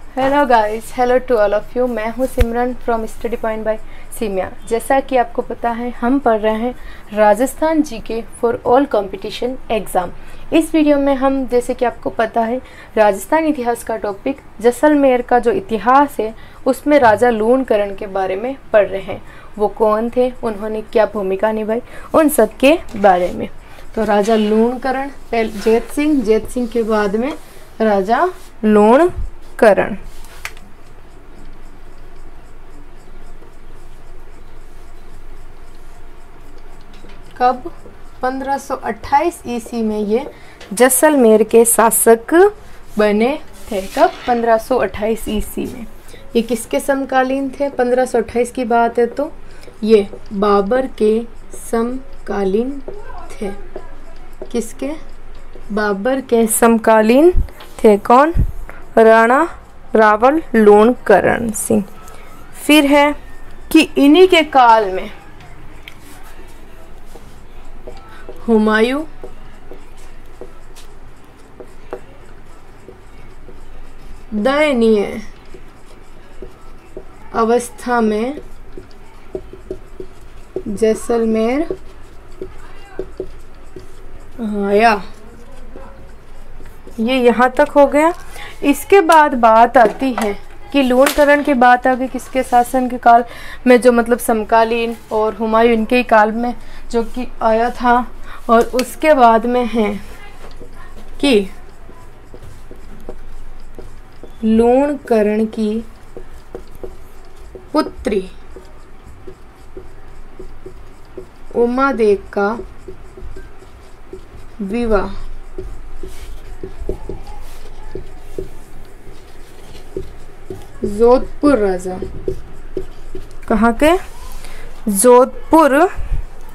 Hello guys, hello to all of you. मैं हूं Simran from study point by सीमिया। जैसा कि आपको पता है, हम पढ़ रहे हैं Rajasthan GK for all competition exam. इस वीडियो में हम, जैसे कि आपको पता है, राजस्थान इतिहास का टॉपिक जैसलमेर का जो इतिहास है उसमें राजा लूणकरण के बारे में पढ़ रहे हैं। वो कौन थे, उन्होंने क्या भूमिका निभाई, उन सब के बारे में। तो राजा लूणकरण, जैत सिंह के बाद में राजा लूणकरण। कब? 1528 ईस्वी में ये जैसलमेर के शासक बने थे। कब? 1528 ईस्वी में। ये किसके समकालीन थे? 1528 की बात है तो ये बाबर के समकालीन थे। किसके? बाबर के समकालीन थे। कौन? राणा रावल लूणकरण सिंह। फिर है कि इन्हीं के काल में हुमायूं दयनीय अवस्था में जैसलमेर आया। ये यहाँ तक हो गया। इसके बाद बात आती है कि लूणकरण की बात आ गई किसके शासन के काल में, जो मतलब समकालीन, और हुमायूं इनके ही काल में जो कि आया था। और उसके बाद में है कि लूणकरण की पुत्री उमादेव का विवाह जोधपुर राजा, कहाँ के? जोधपुर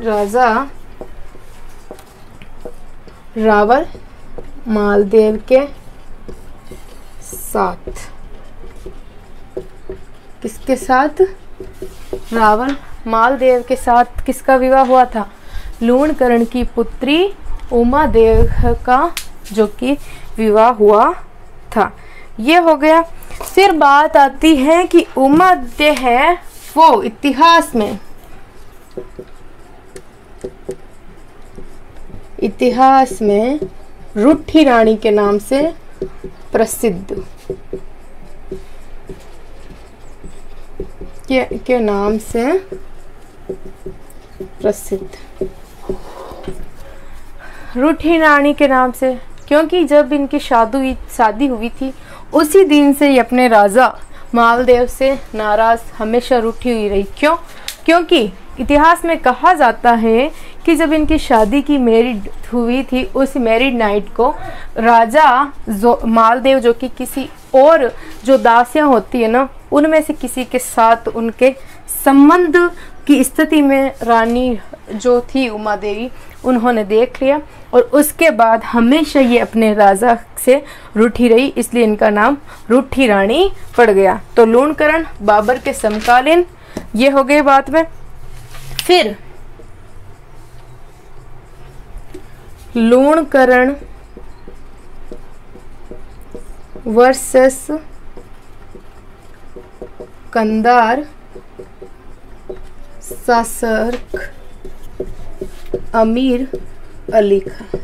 राजा रावल मालदेव के साथ। किसके साथ? रावल मालदेव के साथ किसका विवाह हुआ था? लूणकरण की पुत्री उमादेव का जो कि विवाह हुआ था। ये हो गया। फिर बात आती है कि उमादेव है वो इतिहास में रूठी रानी के नाम से प्रसिद्ध, के नाम से प्रसिद्ध। रूठी रानी के नाम से क्योंकि जब इनकी शादी हुई थी उसी दिन से ये अपने राजा मालदेव से नाराज हमेशा रूठी हुई रही। क्यों? क्योंकि इतिहास में कहा जाता है कि जब इनकी शादी की मैरिड हुई थी, उस मैरिड नाइट को राजा मालदेव, जो कि किसी और जो दासियां होती है ना, उनमें से किसी के साथ उनके संबंध की स्थिति में रानी जो थी उमा देवी, उन्होंने देख लिया और उसके बाद हमेशा ये अपने राजा से रूठी रही, इसलिए इनका नाम रूठी रानी पड़ गया। तो लूणकरण बाबर के समकालीन, ये हो गई बात में। फिर लूणकरण वर्सेस कंधार शासक अमीर अली खां।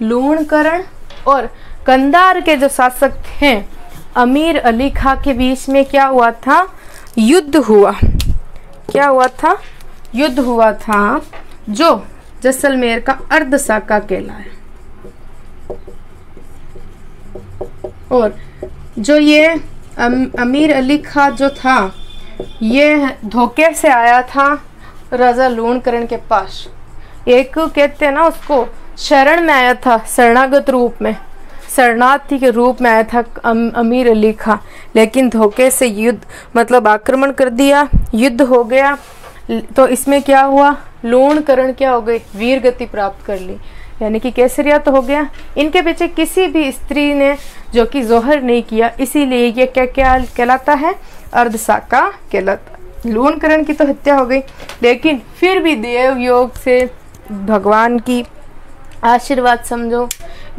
लूणकरण और कंधार के जो शासक हैं अमीर अली खां के बीच में क्या हुआ था? युद्ध हुआ। क्या हुआ था? युद्ध हुआ था जो जैसलमेर का अर्धसाका कहलाया। और जो ये अमीर अली खां जो था, ये धोखे से आया था राजा लूणकरण के पास। एक कहते हैं ना उसको, शरण में आया था, शरणागत रूप में, शरणार्थी के रूप में आया था अमीर अली खां, लेकिन धोखे से युद्ध मतलब आक्रमण कर दिया, युद्ध हो गया। तो इसमें क्या हुआ? लूणकरण क्या हो गई? वीर गति प्राप्त कर ली, यानी कि केसरिया तो हो गया। इनके पीछे किसी भी स्त्री ने जो कि जोहर नहीं किया, इसीलिए ये क्या क्या कहलाता है? अर्धसाका कहलाता। लूणकरण की तो हत्या हो गई, लेकिन फिर भी देव योग से, भगवान की आशीर्वाद समझो,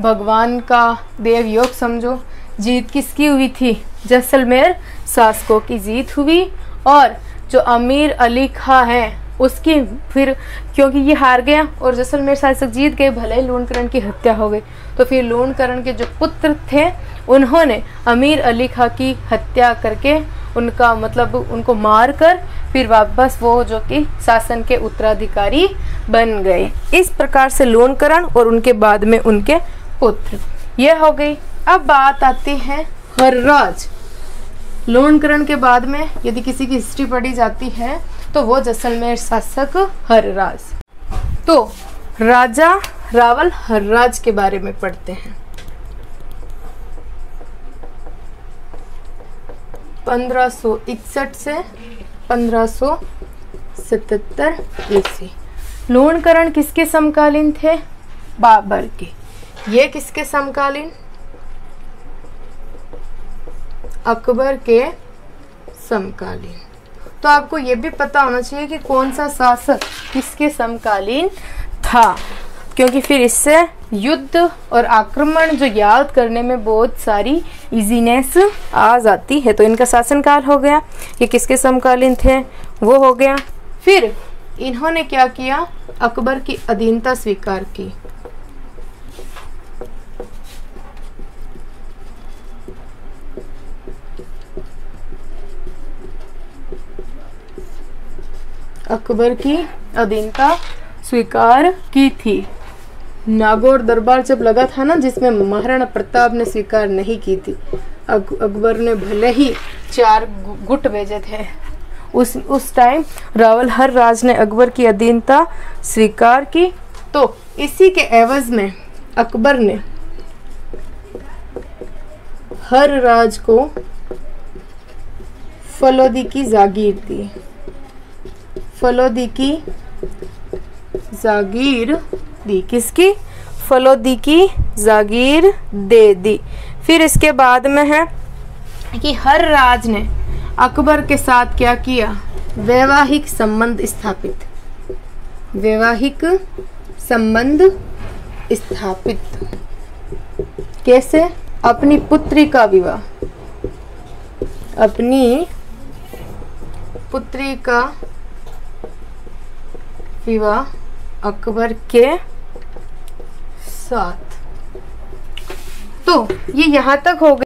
भगवान का देव योग समझो, जीत किसकी हुई थी? जैसलमेर शासकों की जीत हुई। और जो अमीर अली खां है उसकी फिर, क्योंकि ये हार गया और जैसलमेर शासक जीत गए, भले ही लूणकरण की हत्या हो गई, तो फिर लूणकरण के जो पुत्र थे उन्होंने अमीर अली खां की हत्या करके उनका मतलब उनको मार कर फिर वापस वो जो कि शासन के उत्तराधिकारी बन गए। इस प्रकार से लूणकरण और उनके बाद में उनके पुत्र, ये हो गई। अब बात आती है हर्राज। लूणकरण के बाद में यदि किसी की हिस्ट्री पढ़ी जाती है तो वो जैसलमेर शासक हर्राज। तो राजा रावल हर्राज के बारे में पढ़ते हैं। 1561 से 1577 ईस्वी। लूणकरण किसके समकालीन थे? बाबर के। ये किसके समकालीन? अकबर के समकालीन। तो आपको ये भी पता होना चाहिए कि कौन सा शासक किसके समकालीन था, क्योंकि फिर इससे युद्ध और आक्रमण जो याद करने में बहुत सारी इजीनेस आ जाती है। तो इनका शासनकाल हो गया, ये किसके समकालीन थे वो हो गया। फिर इन्होंने क्या किया? अकबर की अधीनता स्वीकार की। अकबर की अधीनता स्वीकार की थी। नागौर दरबार जब लगा था ना, जिसमें महाराणा प्रताप ने स्वीकार नहीं की थी, अकबर ने भले ही 4 गुट भेजे थे, उस टाइम रावल हर्राज ने अकबर की अधीनता स्वीकार की। तो इसी के एवज में अकबर ने हर्राज को फलोदी की जागीर दी। फलोदी की जागीर दी। किसकी? फलोदी की जागीर दे दी। फिर इसके बाद में है कि हर्राज ने अकबर के साथ क्या किया? वैवाहिक संबंध स्थापित। वैवाहिक संबंध स्थापित कैसे? अपनी पुत्री का विवाह, अपनी पुत्री का विवाह अकबर के साथ। तो ये यहाँ तक हो गया।